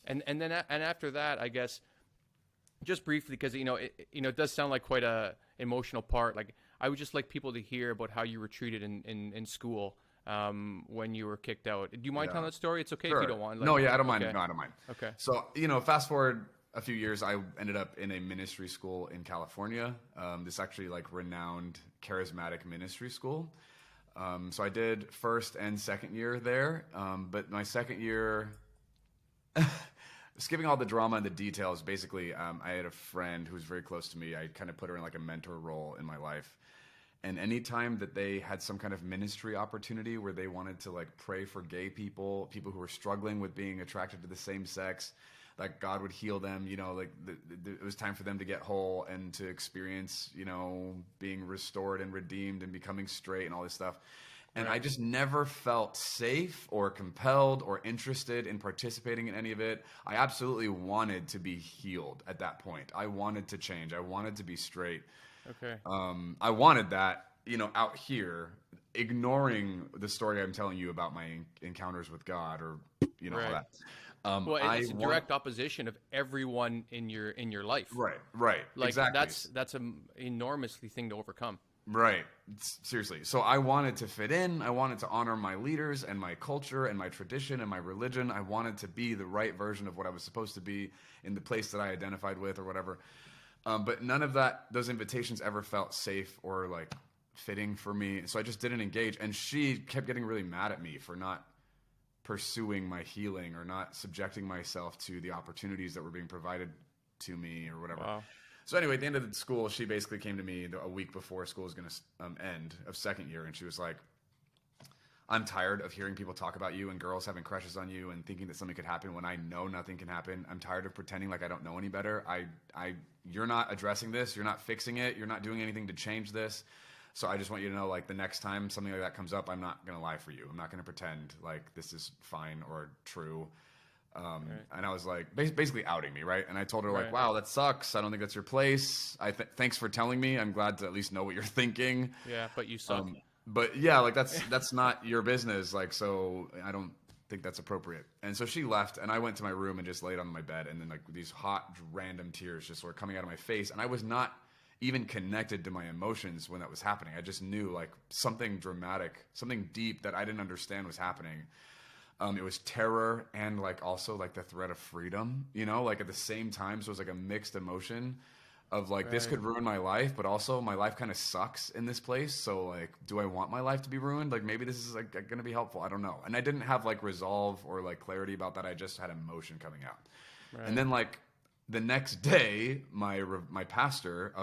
And after that, I guess, just briefly, because it does sound like quite a emotional part. Like, I would just like people to hear about how you were treated in school when you were kicked out. Do you mind telling that story? It's okay if you don't want. No, yeah, I don't mind. No, I don't mind. Okay. So, fast forward a few years, I ended up in a ministry school in California. This actually like renowned charismatic ministry school. So I did first and second year there. But my second year, skipping all the drama and the details, basically, I had a friend who was very close to me. I kind of put her in like a mentor role in my life. And anytime that they had some kind of ministry opportunity where they wanted to like pray for gay people, people who were struggling with being attracted to the same sex, like God would heal them, like it was time for them to get whole and to experience, being restored and redeemed and becoming straight and all this stuff. And I just never felt safe or compelled or interested in participating in any of it. I absolutely wanted to be healed at that point. I wanted to change. I wanted to be straight. Okay. I wanted that, out here, ignoring the story I'm telling you about my encounters with God or, all that. Well, it's a direct opposition of everyone in your life. Right. Like, exactly. That's an enormously thing to overcome. Right. Seriously. So I wanted to fit in. I wanted to honor my leaders and my culture and my tradition and my religion. I wanted to be the right version of what I was supposed to be in the place that I identified with or whatever. But none of those invitations ever felt safe or like fitting for me. So I just didn't engage. And she kept getting really mad at me for not pursuing my healing or not subjecting myself to the opportunities that were being provided to me or whatever. Wow. So anyway, at the end of the school, she basically came to me a week before school was going to end of second year. And she was like, I'm tired of hearing people talk about you and girls having crushes on you and thinking that something could happen when I know nothing can happen. I'm tired of pretending like I don't know any better. You're not addressing this. You're not fixing it. You're not doing anything to change this. So I just want you to know, like, the next time something like that comes up, I'm not going to lie for you. I'm not going to pretend like this is fine or true. And I was like, basically outing me, right? And I told her, like, wow, that sucks. I don't think that's your place. Thanks for telling me. I'm glad to at least know what you're thinking. Yeah, but you suck. But yeah, like that's not your business. Like, so I don't think that's appropriate. And so she left, and I went to my room and just laid on my bed, and then like these hot, random tears just were coming out of my face, and I was not even connected to my emotions when that was happening. I just knew like something dramatic, something deep that I didn't understand was happening. It was terror and like also like the threat of freedom, like at the same time. So it was like a mixed emotion of like, this could ruin my life, but also my life kind of sucks in this place. So like, do I want my life to be ruined? Like maybe this is like going to be helpful. I don't know. And I didn't have like resolve or like clarity about that. I just had emotion coming out. Right. And then like the next day, my pastor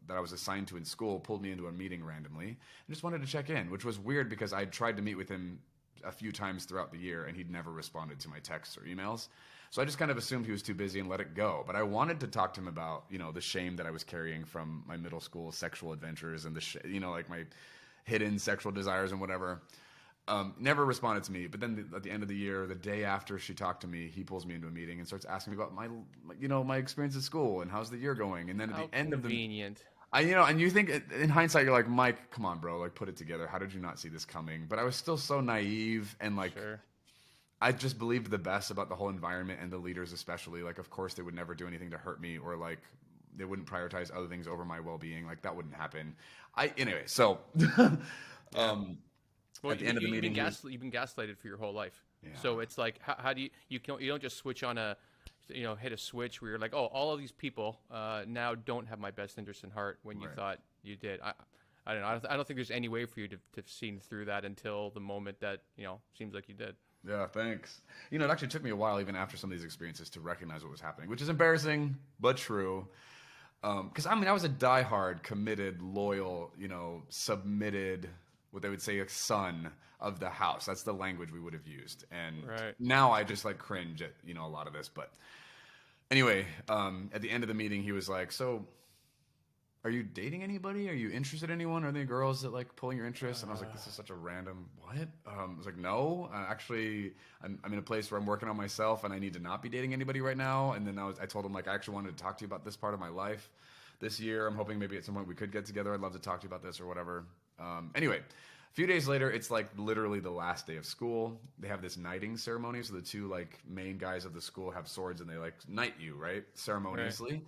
that I was assigned to in school pulled me into a meeting randomly and just wanted to check in, which was weird because I'd tried to meet with him a few times throughout the year and he'd never responded to my texts or emails. So I just kind of assumed he was too busy and let it go. But I wanted to talk to him about, the shame that I was carrying from my middle school sexual adventures and like my hidden sexual desires and whatever. Never responded to me. But then at the end of the year, the day after she talked to me, he pulls me into a meeting and starts asking me about my experience at school and how's the year going. And then at the end of the and you think in hindsight, you're like, Mike, come on, bro, like put it together. How did you not see this coming? But I was still so naive and like, I just believed the best about the whole environment and the leaders, especially. Like, of course, they would never do anything to hurt me or like they wouldn't prioritize other things over my well-being. Like that wouldn't happen. Anyway, so well, at the end of the meeting, you've been gaslighted for your whole life. Yeah. So it's like, how do you don't just switch on hit a switch where you're like, oh, all of these people now don't have my best interest in heart when you thought you did. I don't know. I don't think there's any way for you to have seen through that until the moment that, seems like you did. Yeah, thanks. It actually took me a while, even after some of these experiences, to recognize what was happening, which is embarrassing, but true. Because, I was a diehard, committed, loyal, submitted, what they would say, a son of the house. That's the language we would have used. And now I just, like, cringe at, a lot of this. But anyway, at the end of the meeting, he was like, so are you dating anybody? Are you interested in anyone? Are there girls that like pulling your interest? And I was like, this is such a random, what? I was like, no, actually, I'm in a place where I'm working on myself and I need to not be dating anybody right now. And then I told him, like, I actually wanted to talk to you about this part of my life this year. I'm hoping maybe at some point we could get together. I'd love to talk to you about this or whatever. Anyway, A few days later, it's like literally the last day of school. They have this knighting ceremony. So the two like main guys of the school have swords and they like knight you, right? Ceremoniously. Right.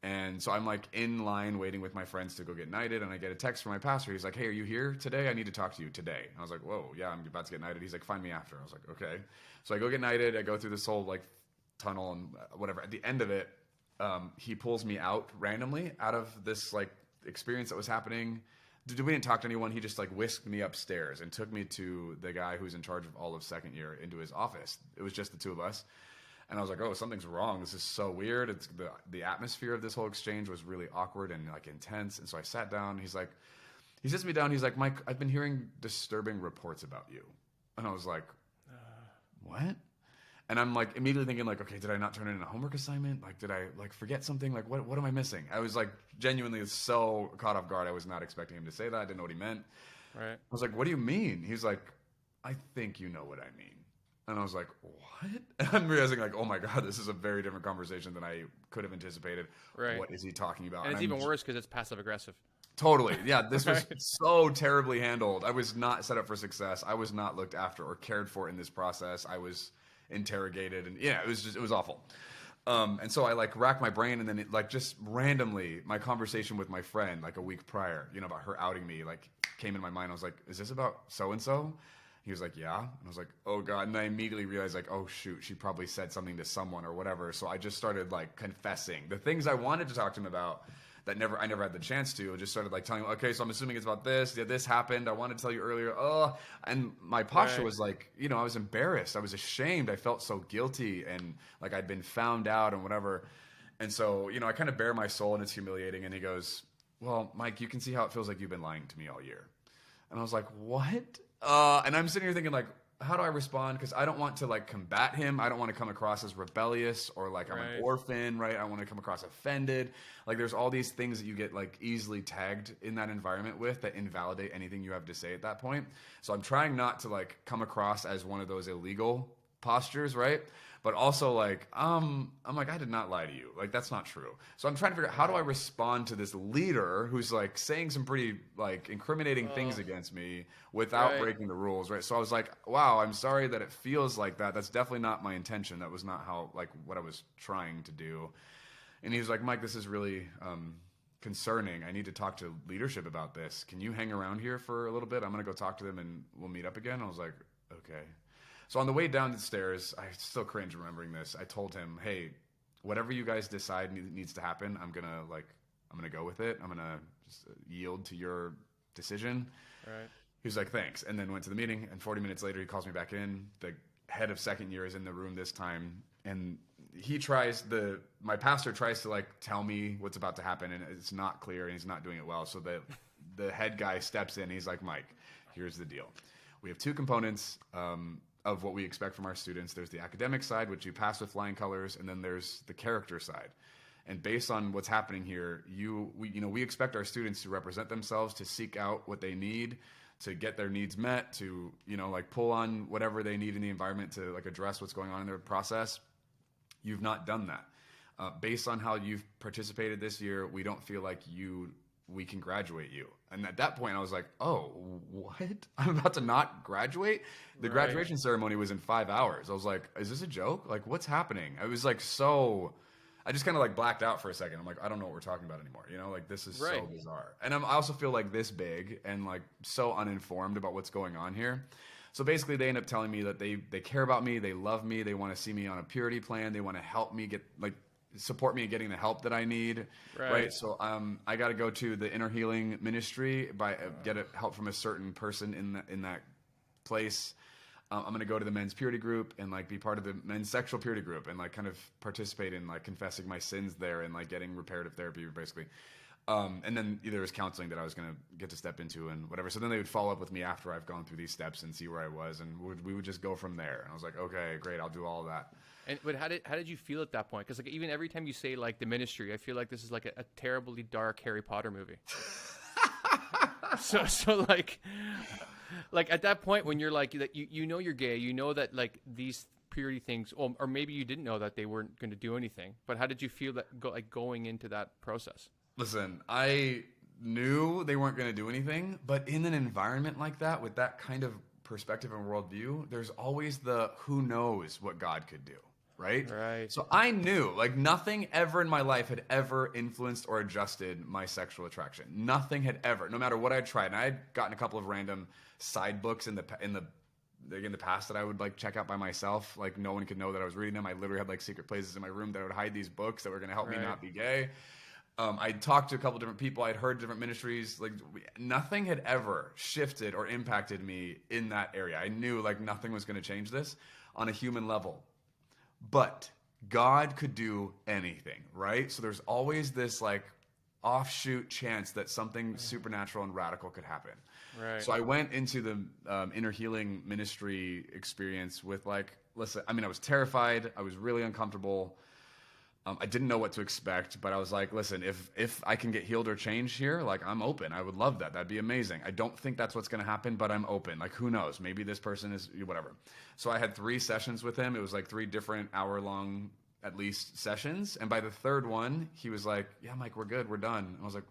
And so I'm like in line waiting with my friends to go get knighted. And I get a text from my pastor. He's like, hey, are you here today? I need to talk to you today. And I was like, whoa, yeah, I'm about to get knighted. He's like, find me after. I was like, okay. So I go get knighted. I go through this whole like tunnel and whatever. At the end of it, he pulls me out randomly out of this like experience that was happening. We didn't talk to anyone. He just like whisked me upstairs and took me to the guy who's in charge of all of second year into his office. It was just the two of us. And I was like, oh, something's wrong. This is so weird. It's the atmosphere of this whole exchange was really awkward and like intense. And so I sat down. He sits me down. He's like, Mike, I've been hearing disturbing reports about you. And I was like, what? And I'm like immediately thinking like, okay, did I not turn in a homework assignment? Like, did I like forget something? Like, what am I missing? I was like genuinely so caught off guard. I was not expecting him to say that. I didn't know what he meant. Right. I was like, what do you mean? He's like, I think you know what I mean. And I was like, what? And I'm realizing like, oh my God, this is a very different conversation than I could have anticipated. Right. What is he talking about? And it's even worse because it's passive aggressive. Totally. Yeah, this was so terribly handled. I was not set up for success. I was not looked after or cared for in this process. I was interrogated and yeah, it was awful. And so I like racked my brain and then it like just randomly my conversation with my friend like a week prior, about her outing me like came in my mind. I was like, is this about so-and-so? He was like, yeah. And I was like, oh God. And I immediately realized like, oh shoot, she probably said something to someone or whatever. So I just started like confessing the things I wanted to talk to him about that I never had the chance to. I just started like telling him, okay, so I'm assuming it's about this. Yeah, this happened. I wanted to tell you earlier. Oh, and my posture was like, I was embarrassed. I was ashamed. I felt so guilty and like I'd been found out and whatever. And so, I kind of bare my soul and it's humiliating. And he goes, well, Mike, you can see how it feels like you've been lying to me all year. And I was like, what? And I'm sitting here thinking like, how do I respond? Because I don't want to like combat him. I don't want to come across as rebellious or like I'm an orphan, right? I want to come across offended. Like there's all these things that you get like easily tagged in that environment with that invalidate anything you have to say at that point. So I'm trying not to like come across as one of those illegal postures, right? But also like, I'm like, I did not lie to you. Like, that's not true. So I'm trying to figure out how do I respond to this leader who's like saying some pretty like incriminating things against me without breaking the rules, right? So I was like, wow, I'm sorry that it feels like that. That's definitely not my intention. That was not how, like what I was trying to do. And he was like, Mike, this is really concerning. I need to talk to leadership about this. Can you hang around here for a little bit? I'm going to go talk to them and we'll meet up again. I was like, okay. So on the way down the stairs, I still cringe remembering this. I told him, hey, whatever you guys decide needs to happen, I'm going to go with it. I'm going to just yield to your decision. Right. He was like, thanks. And then went to the meeting. And 40 minutes later, he calls me back in. The head of second year is in the room this time. And my pastor tries to like tell me what's about to happen. And it's not clear and he's not doing it well. So the head guy steps in. He's like, Mike, here's the deal. We have two components of what we expect from our students. There's the academic side, which you pass with flying colors, and then there's the character side. And based on what's happening here, we expect our students to represent themselves, to seek out what they need, to get their needs met, to like pull on whatever they need in the environment to like address what's going on in their process. You've not done that. Based on how you've participated this year, we don't feel like we can graduate you. And at that point I was like, oh, what? I'm about to not graduate? The graduation ceremony was in 5 hours. I was like, is this a joke? Like, what's happening? I was like, I just kind of like blacked out for a second. I'm like, I don't know what we're talking about anymore. Like this is so bizarre. And I also feel like this big and like so uninformed about what's going on here. So basically they end up telling me that they care about me. They love me. They want to see me on a purity plan. They want to help me support me in getting the help that I need, right? So I got to go to the inner healing ministry get help from a certain person in that place. I'm going to go to the men's purity group and like be part of the men's sexual purity group and like kind of participate in like confessing my sins there and like getting reparative therapy basically. And then there was counseling that I was going to get to step into and whatever. So then they would follow up with me after I've gone through these steps and see where I was, and we would just go from there. And I was like, okay, great, I'll do all of that. But how did you feel at that point? Because like even every time you say like the ministry, I feel like this is like a terribly dark Harry Potter movie. so like at that point when you're like that you're gay, that like these purity things, or maybe you didn't know that they weren't going to do anything. But how did you feel that going into that process? Listen, knew they weren't going to do anything. But in an environment like that, with that kind of perspective and worldview, there's always the who knows what God could do. Right. So I knew like nothing ever in my life had ever influenced or adjusted my sexual attraction. Nothing had ever, no matter what I tried. And I had gotten a couple of random side books in the past that I would like check out by myself. Like no one could know that I was reading them. I literally had like secret places in my room that I would hide these books that were going to help me not be gay. I'd talked to a couple different people. I'd heard different ministries. Like nothing had ever shifted or impacted me in that area. I knew like nothing was going to change this on a human level. But God could do anything, right? So there's always this like offshoot chance that something supernatural and radical could happen. Right. So I went into the inner healing ministry experience with like, listen, I mean, I was terrified. I was really uncomfortable. I didn't know what to expect, but I was like, listen, if I can get healed or changed here, like I'm open. I would love that. That'd be amazing. I don't think that's what's going to happen, but I'm open. Like who knows? Maybe this person is whatever. So I had 3 sessions with him. It was like 3 different hour-long, at least, sessions. And by the third one, he was like, yeah, Mike, we're good. We're done. And I was like,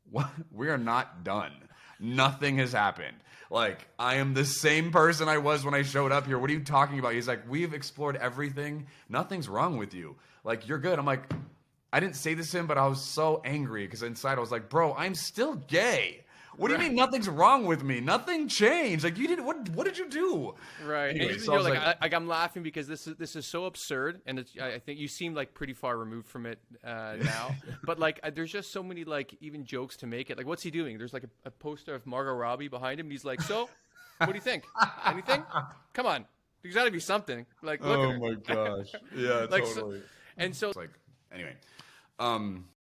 what? We are not done. Nothing has happened. Like, I am the same person I was when I showed up here. What are you talking about? He's like, we've explored everything. Nothing's wrong with you. Like, you're good. I'm like, I didn't say this to him, but I was so angry because inside I was like, bro, I'm still gay. What do you mean nothing's wrong with me? Nothing changed. Like, you didn't, what did you do? Right. Anyway, And so you're I was like, I'm laughing because this is so absurd, and I think you seem like pretty far removed from it now. But like, there's just so many like even jokes to make it. Like, what's he doing? There's like a poster of Margot Robbie behind him. And he's like, so, what do you think? Anything? Come on, there's got to be something. Like, look at her. my gosh. Yeah, Like, totally. And so, It's like, anyway.